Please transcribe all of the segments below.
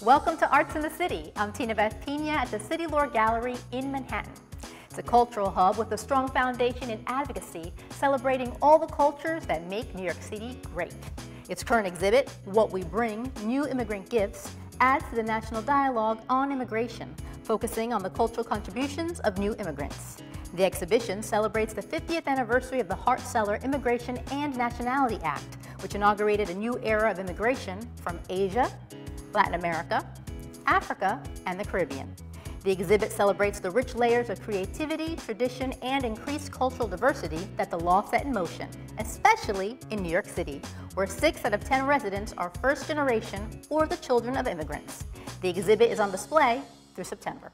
Welcome to Arts in the City. I'm Tinabeth Piña at the City Lore Gallery in Manhattan. It's a cultural hub with a strong foundation in advocacy, celebrating all the cultures that make New York City great. Its current exhibit, What We Bring, New Immigrant Gifts, adds to the national dialogue on immigration, focusing on the cultural contributions of new immigrants. The exhibition celebrates the 50th anniversary of the Hart-Celler Immigration and Nationality Act, which inaugurated a new era of immigration from Asia, Latin America, Africa, and the Caribbean. The exhibit celebrates the rich layers of creativity, tradition, and increased cultural diversity that the law set in motion, especially in New York City, where 6 out of 10 residents are first generation or the children of immigrants. The exhibit is on display through September.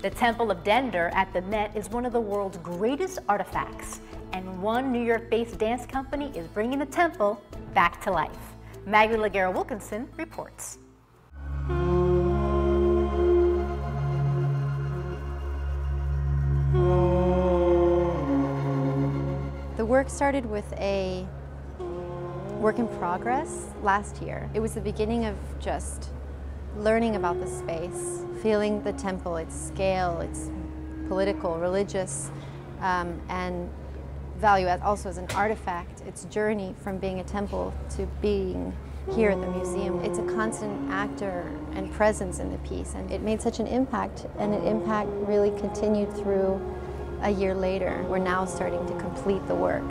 The Temple of Dendur at the Met is one of the world's greatest artifacts, and one New York-based dance company is bringing the temple back to life. Magalie Laguerre-Wilkinson reports. The work started with a work in progress last year. It was the beginning of just learning about the space, feeling the temple, its scale, its political, religious, and value also as an artifact, its journey from being a temple to being here at the museum. It's a constant actor and presence in the piece, and it made such an impact, and an impact really continued through a year later. We're now starting to complete the work.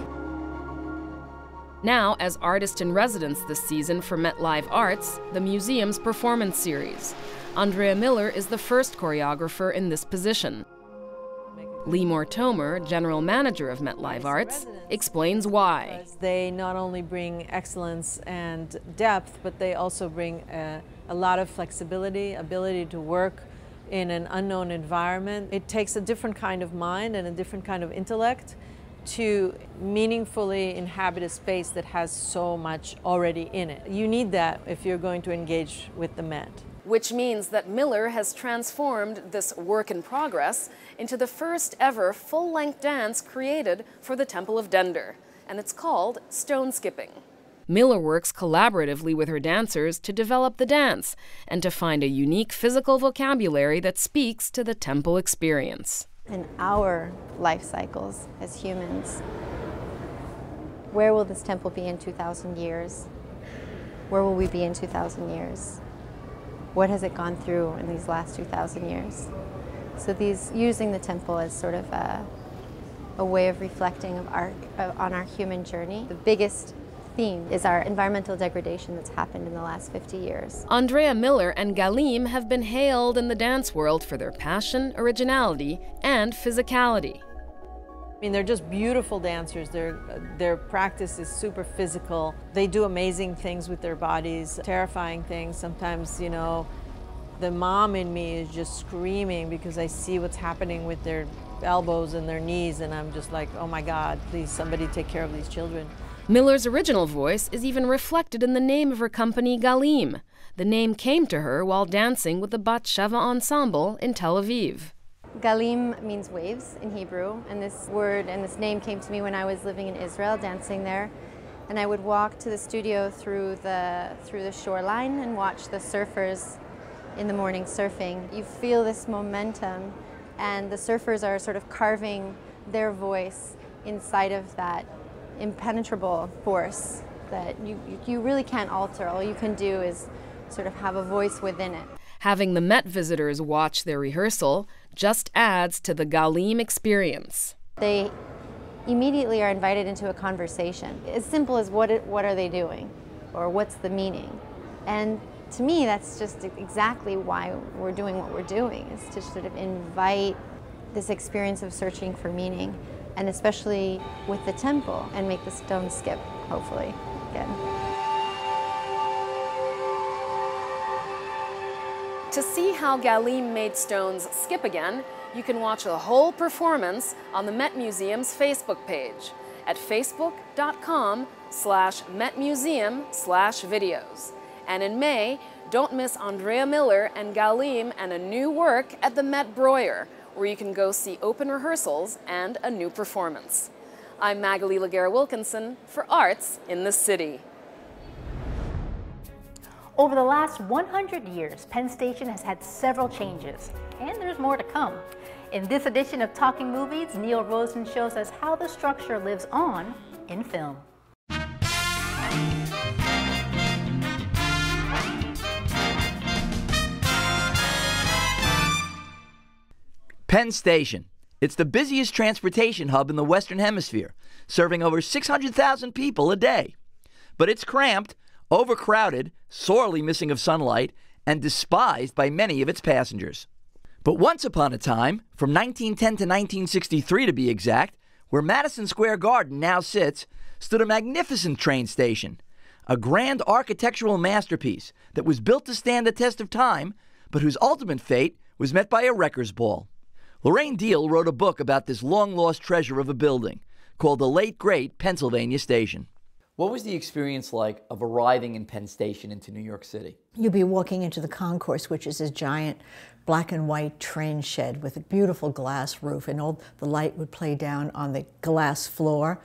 Now, as artist in residence this season for Met Live Arts, the museum's performance series. Andrea Miller is the first choreographer in this position. Lee Moore-Tomer, general manager of Met Live Arts, explains why. They not only bring excellence and depth, but they also bring a lot of flexibility, ability to work in an unknown environment. It takes a different kind of mind and a different kind of intellect to meaningfully inhabit a space that has so much already in it. You need that if you're going to engage with the Met. Which means that Miller has transformed this work in progress into the first ever full-length dance created for the Temple of Dendur, and it's called Stone Skipping. Miller works collaboratively with her dancers to develop the dance and to find a unique physical vocabulary that speaks to the temple experience. In our life cycles as humans, where will this temple be in 2,000 years? Where will we be in 2,000 years? What has it gone through in these last 2,000 years? So using the temple as sort of a way of reflecting on our human journey. The biggest theme is our environmental degradation that's happened in the last 50 years. Andrea Miller and Gallim have been hailed in the dance world for their passion, originality, and physicality. I mean, they're just beautiful dancers. Their practice is super physical. They do amazing things with their bodies, terrifying things. Sometimes, you know, the mom in me is just screaming because I see what's happening with their elbows and their knees, and I'm just like, oh my God, please, somebody take care of these children. Miller's original voice is even reflected in the name of her company, Gallim. The name came to her while dancing with the Bat Sheva ensemble in Tel Aviv. Gallim means waves in Hebrew, and this word and this name came to me when I was living in Israel, dancing there. And I would walk to the studio through the shoreline and watch the surfers in the morning surfing. You feel this momentum, and the surfers are sort of carving their voice inside of that impenetrable force that you really can't alter. All you can do is sort of have a voice within it. Having the Met visitors watch their rehearsal just adds to the Gallim experience. They immediately are invited into a conversation. As simple as what are they doing, or what's the meaning? And to me, that's just exactly why we're doing what we're doing, is to sort of invite this experience of searching for meaning, and especially with the temple, and make the stone skip, hopefully, again. To see how Gallim made stones skip again, you can watch the whole performance on the Met Museum's Facebook page at facebook.com/metmuseum/videos. And in May, don't miss Andrea Miller and Gallim and a new work at the Met Breuer, where you can go see open rehearsals and a new performance. I'm Magalie Laguerre-Wilkinson for Arts in the City. Over the last 100 years, Penn Station has had several changes, and there's more to come. In this edition of Talking Movies, Neil Rosen shows us how the structure lives on in film. Penn Station. It's the busiest transportation hub in the Western Hemisphere, serving over 600,000 people a day. But it's cramped, overcrowded, sorely missing of sunlight, and despised by many of its passengers. But once upon a time, from 1910 to 1963 to be exact, where Madison Square Garden now sits, stood a magnificent train station, a grand architectural masterpiece that was built to stand the test of time, but whose ultimate fate was met by a wrecker's ball. Lorraine Diehl wrote a book about this long-lost treasure of a building called The Late Great Pennsylvania Station. What was the experience like of arriving in Penn Station into New York City? You'd be walking into the concourse, which is this giant black and white train shed with a beautiful glass roof, and all the light would play down on the glass floor.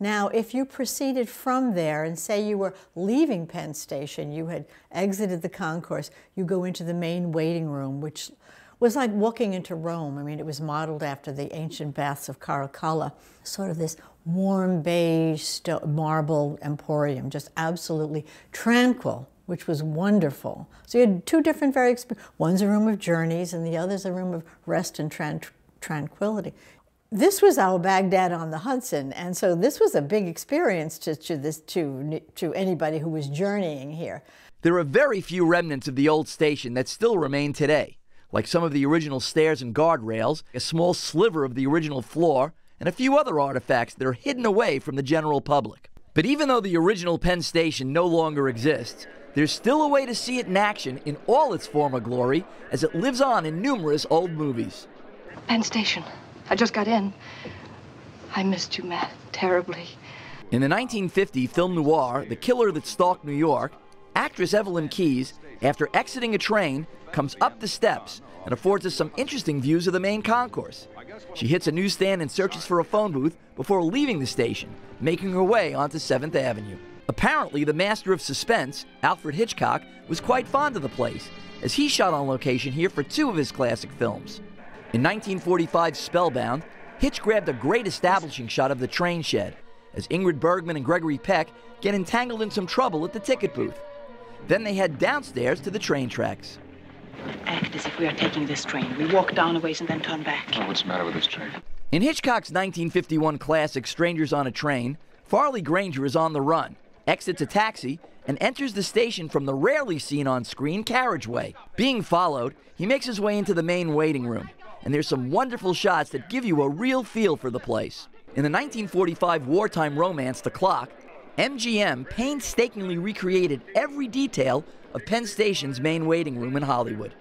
Now, if you proceeded from there and say you were leaving Penn Station, you had exited the concourse, you go into the main waiting room, which was like walking into Rome. I mean, it was modeled after the ancient baths of Caracalla, sort of this warm beige marble emporium, just absolutely tranquil, which was wonderful. So you had two different one's a room of journeys and the other's a room of rest and tranquility. This was our Baghdad on the Hudson, and so this was a big experience to anybody who was journeying here. There are very few remnants of the old station that still remain today, like some of the original stairs and guardrails, a small sliver of the original floor, and a few other artifacts that are hidden away from the general public. But even though the original Penn Station no longer exists, there's still a way to see it in action in all its former glory as it lives on in numerous old movies. Penn Station. I just got in. I missed you, Matt, terribly. In the 1950 film noir, The Killer That Stalked New York, actress Evelyn Keyes, after exiting a train, comes up the steps and affords us some interesting views of the main concourse. She hits a newsstand and searches for a phone booth before leaving the station, making her way onto 7th Avenue. Apparently, the master of suspense, Alfred Hitchcock, was quite fond of the place, as he shot on location here for 2 of his classic films. In 1945's Spellbound, Hitch grabbed a great establishing shot of the train shed, as Ingrid Bergman and Gregory Peck get entangled in some trouble at the ticket booth. Then they head downstairs to the train tracks. Act as if we are taking this train. We walk down a ways and then turn back. Well, what's the matter with this train? In Hitchcock's 1951 classic Strangers on a Train, Farley Granger is on the run, exits a taxi, and enters the station from the rarely seen on screen carriageway. Being followed, he makes his way into the main waiting room, and there's some wonderful shots that give you a real feel for the place. In the 1945 wartime romance The Clock, MGM painstakingly recreated every detail of Penn Station's main waiting room in Hollywood.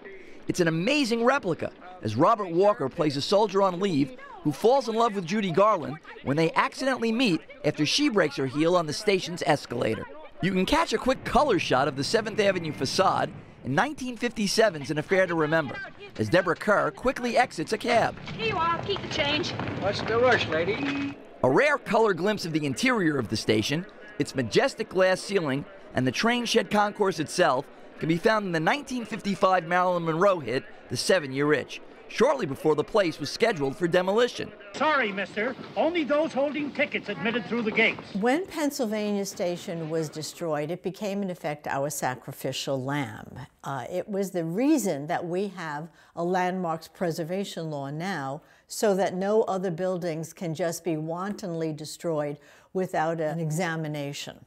It's an amazing replica, as Robert Walker plays a soldier on leave who falls in love with Judy Garland when they accidentally meet after she breaks her heel on the station's escalator. You can catch a quick color shot of the 7th Avenue facade in 1957's An Affair to Remember, as Deborah Kerr quickly exits a cab. Here you are, keep the change. What's the rush, lady? A rare color glimpse of the interior of the station, its majestic glass ceiling, and the train shed concourse itself can be found in the 1955 Marilyn Monroe hit, The 7-Year Itch, shortly before the place was scheduled for demolition. Sorry, mister. Only those holding tickets admitted through the gates. When Pennsylvania Station was destroyed, it became, in effect, our sacrificial lamb. It was the reason that we have a landmarks preservation law now, so that no other buildings can just be wantonly destroyed without an examination.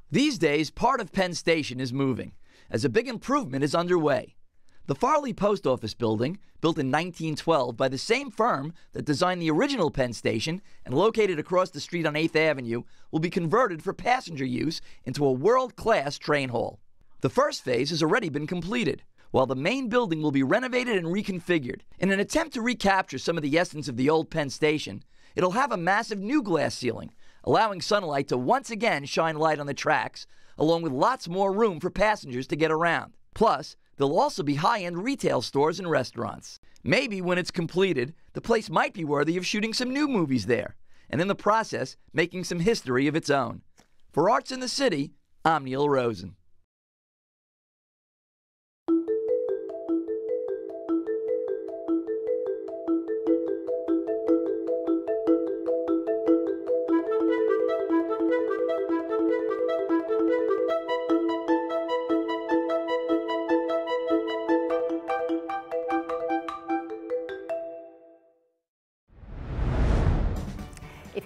These days, part of Penn Station is moving, as a big improvement is underway. The Farley Post Office building, built in 1912 by the same firm that designed the original Penn Station and located across the street on 8th Avenue, will be converted for passenger use into a world-class train hall. The first phase has already been completed, while the main building will be renovated and reconfigured. In an attempt to recapture some of the essence of the old Penn Station, it'll have a massive new glass ceiling, allowing sunlight to once again shine light on the tracks, along with lots more room for passengers to get around. Plus, there'll also be high-end retail stores and restaurants. Maybe when it's completed, the place might be worthy of shooting some new movies there, and in the process, making some history of its own. For Arts in the City, I'm Neil Rosen.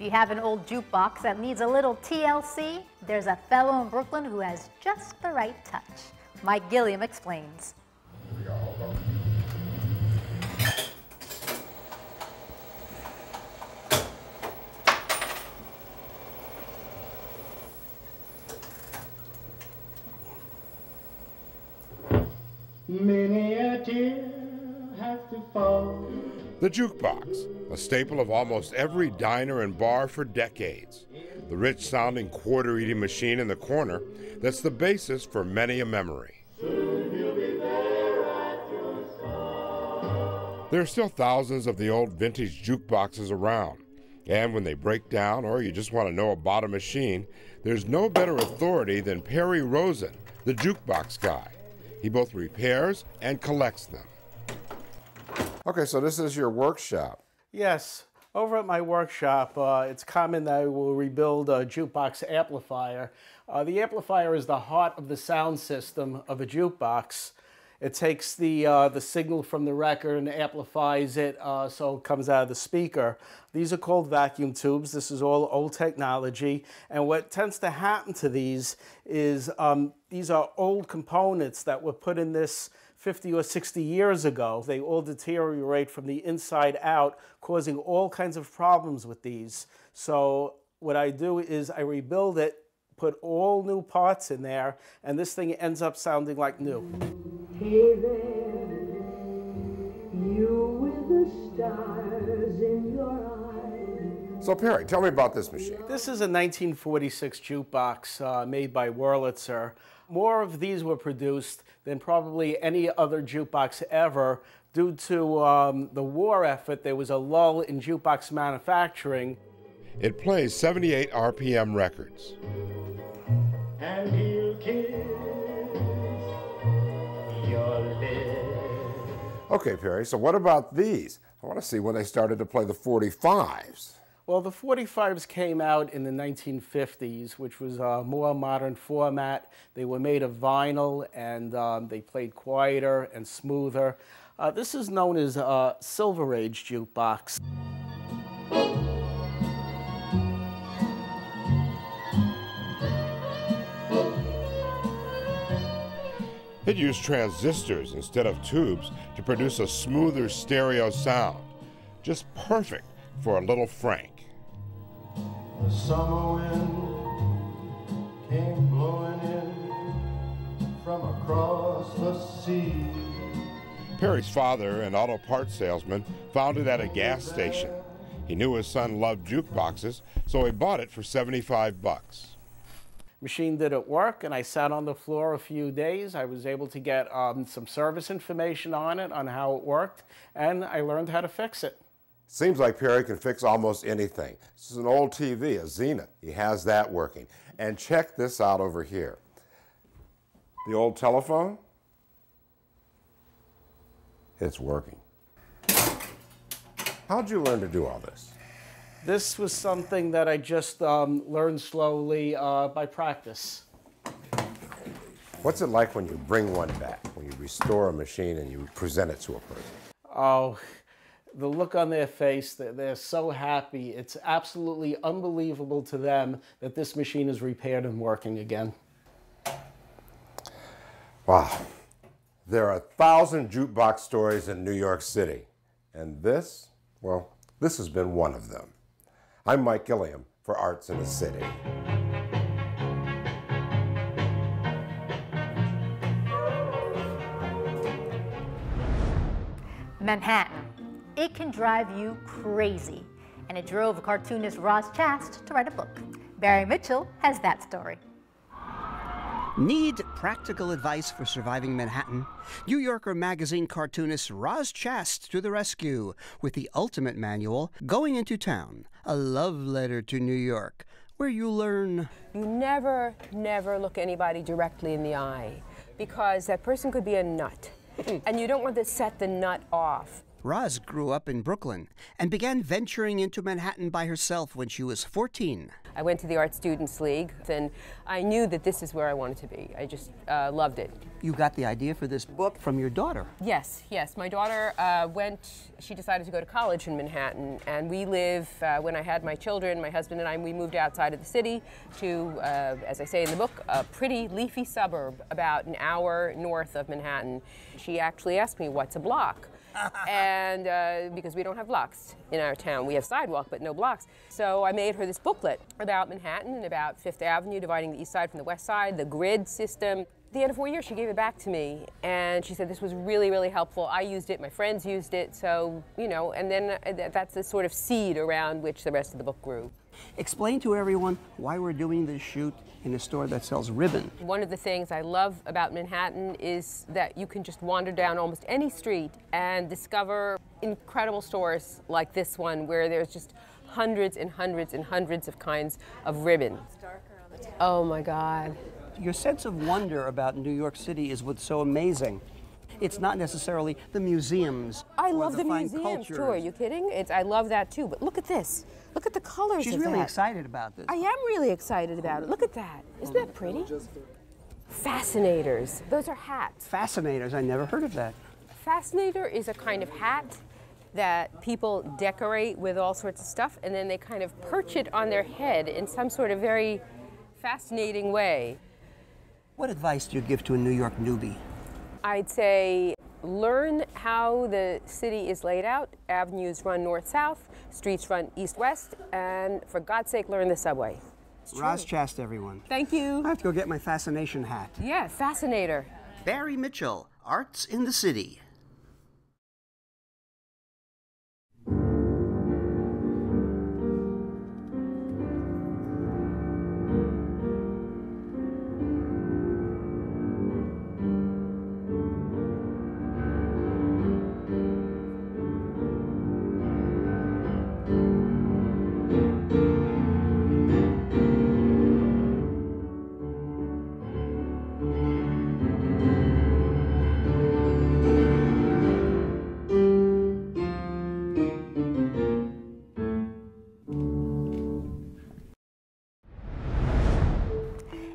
you have an old jukebox that needs a little TLC, there's a fellow in Brooklyn who has just the right touch. Mike Gilliam explains. Many a tear has to fall. The jukebox, a staple of almost every diner and bar for decades. The rich-sounding quarter-eating machine in the corner that's the basis for many a memory. There are still thousands of the old vintage jukeboxes around. And when they break down or you just want to know about a machine, there's no better authority than Perry Rosen, the jukebox guy. He both repairs and collects them. Okay, so this is your workshop. Yes. Over at my workshop, it's common that I will rebuild a jukebox amplifier. The amplifier is the heart of the sound system of a jukebox. It takes the signal from the record and amplifies it so it comes out of the speaker. These are called vacuum tubes. This is all old technology. And what tends to happen to these is these are old components that were put in this 50 or 60 years ago. They all deteriorate from the inside out, causing all kinds of problems with these. So what I do is I rebuild it, put all new parts in there, and this thing ends up sounding like new. Hey there, you with the stars in your eyes. So Perry, tell me about this machine. This is a 1946 jukebox made by Wurlitzer. More of these were produced than probably any other jukebox ever. Due to the war effort, there was a lull in jukebox manufacturing. It plays 78 RPM records. And he'll kiss your lips. Okay, Perry, so what about these? I want to see when they started to play the 45s. Well, the 45s came out in the 1950s, which was a more modern format. They were made of vinyl, and they played quieter and smoother. This is known as a Silver Age jukebox. It used transistors instead of tubes to produce a smoother stereo sound. Just perfect for a little Frank. The summer wind came blowing in from across the sea. Perry's father, an auto parts salesman, found it at a gas station. He knew his son loved jukeboxes, so he bought it for 75 bucks. Machine didn't work, and I sat on the floor a few days. I was able to get some service information on it, on how it worked, and I learned how to fix it. Seems like Perry can fix almost anything. This is an old TV, a Zenith. He has that working. And check this out over here. The old telephone, it's working. How'd you learn to do all this? This was something that I just learned slowly by practice. What's it like when you bring one back, when you restore a machine and you present it to a person? Oh, the look on their face, they're so happy. It's absolutely unbelievable to them that this machine is repaired and working again. Wow. There are 1,000 jukebox stories in New York City. And this, well, this has been one of them. I'm Mike Gilliam for Arts in the City. Manhattan. It can drive you crazy. And it drove cartoonist Roz Chast to write a book. Barry Mitchell has that story. Need practical advice for surviving Manhattan? New Yorker magazine cartoonist Roz Chast to the rescue with the ultimate manual, Going Into Town, a love letter to New York, where you learn... You never look anybody directly in the eye, because that person could be a nut, and you don't want to set the nut off. Roz grew up in Brooklyn and began venturing into Manhattan by herself when she was 14. I went to the Art Students League, and I knew that this is where I wanted to be. I just loved it. You got the idea for this book from your daughter? Yes, yes. My daughter she decided to go to college in Manhattan, and we live, when I had my children, my husband and I, we moved outside of the city to, as I say in the book, a pretty leafy suburb about an hour north of Manhattan. She actually asked me, what's a block? And because we don't have blocks in our town. We have sidewalk, but no blocks. So I made her this booklet about Manhattan and about Fifth Avenue, dividing the east side from the west side, the grid system. At the end of 4 years, she gave it back to me, and she said this was really, really helpful. I used it, my friends used it, so, you know, and then that's the sort of seed around which the rest of the book grew. Explain to everyone why we're doing this shoot in a store that sells ribbon. One of the things I love about Manhattan is that you can just wander down almost any street and discover incredible stores like this one where there's just hundreds and hundreds and hundreds of kinds of ribbon. Oh my God. Your sense of wonder about New York City is what's so amazing. It's not necessarily the museums. I love the fine museums cultures. too. Are you kidding? I love that too. But look at this. Look at the colors. She's of really that. excited about this. I am really excited about it. Look at that. Isn't that pretty? Fascinators. Those are hats. Fascinators. I never heard of that. Fascinator is a kind of hat that people decorate with all sorts of stuff, and then they kind of perch it on their head in some sort of very fascinating way. What advice do you give to a New York newbie? I'd say learn how the city is laid out. Avenues run north-south, streets run east-west, and for God's sake, learn the subway. Roz Chast, everyone. Thank you. I have to go get my fascination hat. Yeah, fascinator. Barry Mitchell, Arts in the City.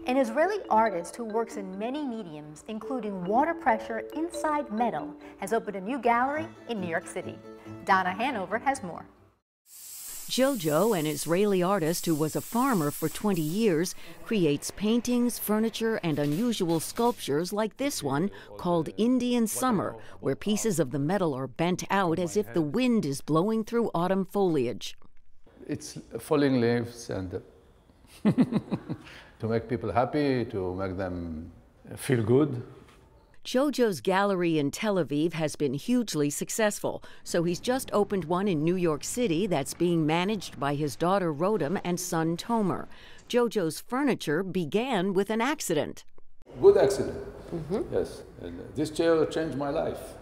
An Israeli artist who works in many mediums, including water pressure inside metal, has opened a new gallery in New York City. Donna Hanover has more. JOJO, an Israeli artist who was a farmer for 20 years, creates paintings, furniture, and unusual sculptures like this one called Indian Summer, where pieces of the metal are bent out as if the wind is blowing through autumn foliage. It's falling leaves and to make people happy, to make them feel good. JOJO's gallery in Tel Aviv has been hugely successful, so he's just opened one in New York City that's being managed by his daughter Rodem and son Tomer. JOJO's furniture began with an accident. Good accident, yes. And this chair changed my life.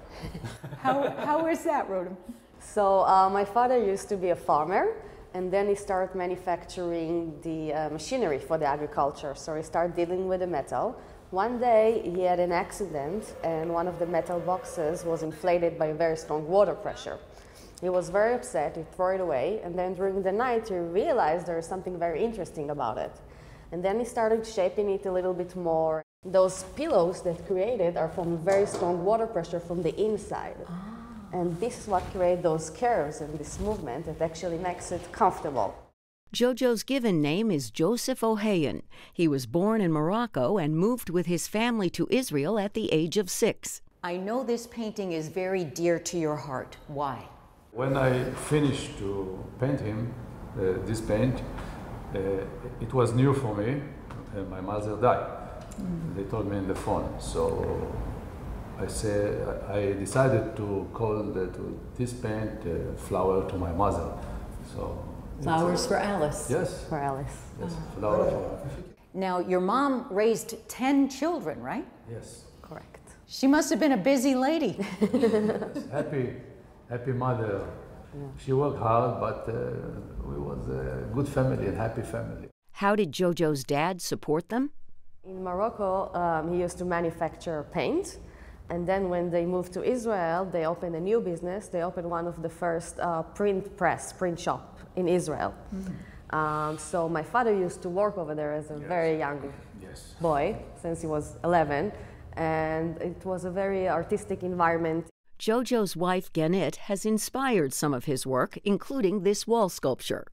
How is that, Rodem? So my father used to be a farmer, and then he started manufacturing the machinery for the agriculture. So he started dealing with the metal. One day he had an accident, and one of the metal boxes was inflated by very strong water pressure. He was very upset, he threw it away, and then during the night he realized there was something very interesting about it. And then he started shaping it a little bit more. Those pillows that created are from very strong water pressure from the inside. And this is what creates those curves and this movement that actually makes it comfortable. JOJO's given name is Joseph Ohayon. He was born in Morocco and moved with his family to Israel at the age of 6. I know this painting is very dear to your heart. Why? When I finished to paint him, this paint, it was new for me. My mother died. They told me in the phone. So I decided to call this paint Flower to my mother. So Flowers for Alice. Yes. For Alice. Yes, Flower for Alice. Now, your mom raised 10 children, right? Yes. Correct. She must have been a busy lady. Yes. Happy mother. Yeah. She worked hard, but we was a good family and happy family. How did JOJO's dad support them? In Morocco, he used to manufacture paint. And then when they moved to Israel, they opened a new business. They opened one of the first print shop in Israel. So my father used to work over there as a very young boy, since he was 11. And it was a very artistic environment. JoJo's wife, Ganit, has inspired some of his work, including this wall sculpture.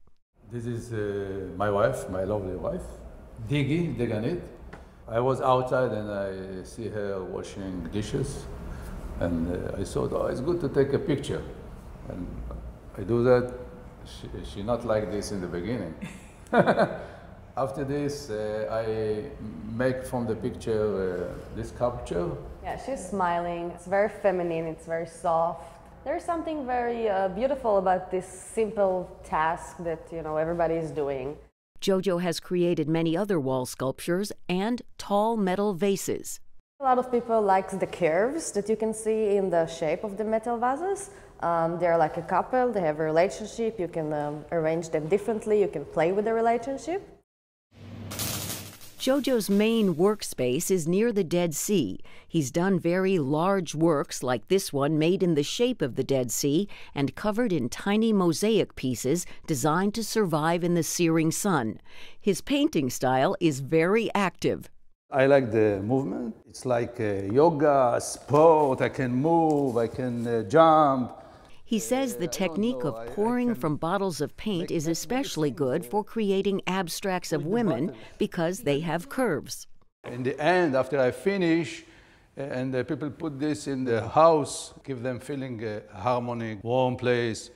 This is my wife, my lovely wife, Ganit. I was outside and I see her washing dishes, and I thought, oh, it's good to take a picture. And I do that. She not like this in the beginning. After this, I make from the picture this sculpture. Yeah, she's smiling. It's very feminine. It's very soft. There's something very beautiful about this simple task that everybody is doing. JoJo has created many other wall sculptures and tall metal vases. A lot of people like the curves that you can see in the shape of the metal vases. They're like a couple, they have a relationship, you can arrange them differently, you can play with the relationship. JoJo's main workspace is near the Dead Sea. He's done very large works like this one made in the shape of the Dead Sea and covered in tiny mosaic pieces designed to survive in the searing sun. His painting style is very active. I like the movement. It's like yoga, sport. I can move, I can jump. He says the technique of pouring from bottles of paint is especially good for creating abstracts of women because they have curves. In the end, after I finish, and people put this in the house, give them feeling a harmony, warm place,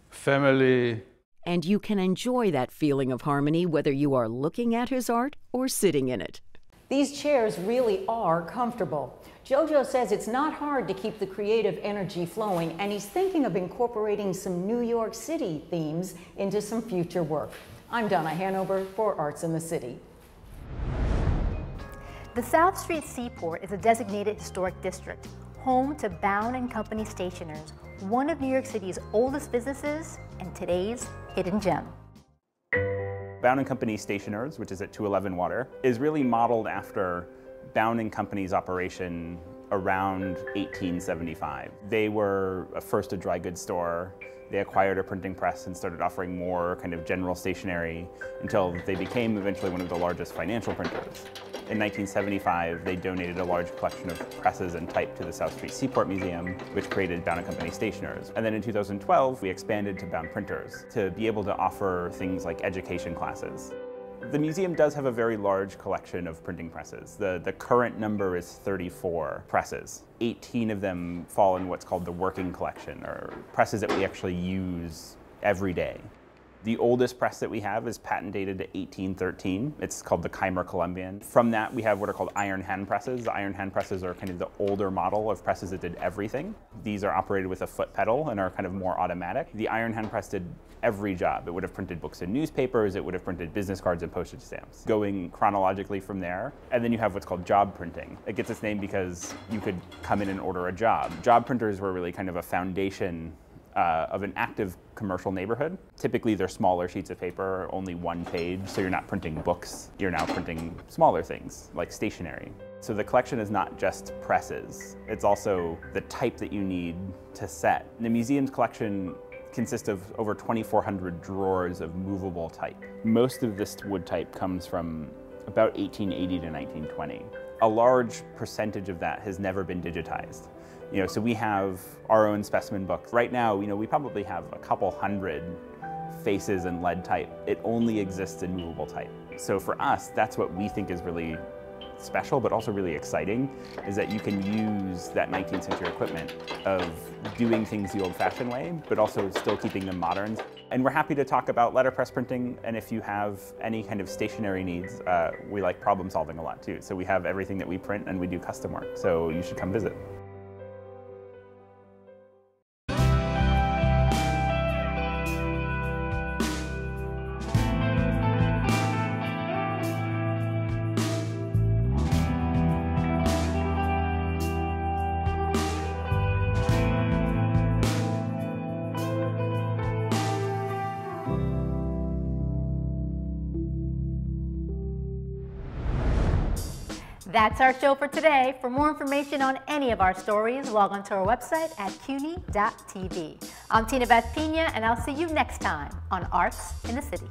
family. And you can enjoy that feeling of harmony whether you are looking at his art or sitting in it. These chairs really are comfortable. JoJo says it's not hard to keep the creative energy flowing, and he's thinking of incorporating some New York City themes into some future work. I'm Donna Hanover for Arts in the City. The South Street Seaport is a designated historic district, home to Bowne & Company Stationers, one of New York City's oldest businesses and today's hidden gem. Bowne & Company Stationers, which is at 211 Water, is really modeled after Bowne & Company's operation around 1875. They were first a dry goods store. They acquired a printing press and started offering more kind of general stationery until they became eventually one of the largest financial printers. In 1975, they donated a large collection of presses and type to the South Street Seaport Museum, which created Bowne & Company Stationers. And then in 2012, we expanded to Bowne Printers to be able to offer things like education classes. The museum does have a very large collection of printing presses. The current number is 34 presses. 18 of them fall in what's called the working collection, or presses that we actually use every day. The oldest press that we have is patent dated to 1813. It's called the Keimer Columbian. From that, we have what are called iron hand presses. The iron hand presses are kind of the older model of presses that did everything. These are operated with a foot pedal and are kind of more automatic. The iron hand press did every job. It would have printed books and newspapers, it would have printed business cards and postage stamps. Going chronologically from there, and then you have what's called job printing. It gets its name because you could come in and order a job. Job printers were really kind of a foundation of an active commercial neighborhood. Typically they're smaller sheets of paper, only one page, so you're not printing books, you're now printing smaller things like stationery. So the collection is not just presses, it's also the type that you need to set. The museum's collection consists of over 2,400 drawers of movable type. Most of this wood type comes from about 1880 to 1920. A large percentage of that has never been digitized. So we have our own specimen books. Right now, we probably have a couple hundred faces in lead type. It only exists in movable type. So for us, that's what we think is really special, but also really exciting, is that you can use that 19th century equipment of doing things the old-fashioned way, but also still keeping them modern. And we're happy to talk about letterpress printing, and if you have any kind of stationery needs, we like problem solving a lot too. So we have everything that we print and we do custom work, so you should come visit. That's our show for today. For more information on any of our stories, log on to our website at CUNY.tv. I'm Tinabeth Piña, and I'll see you next time on Arts in the City.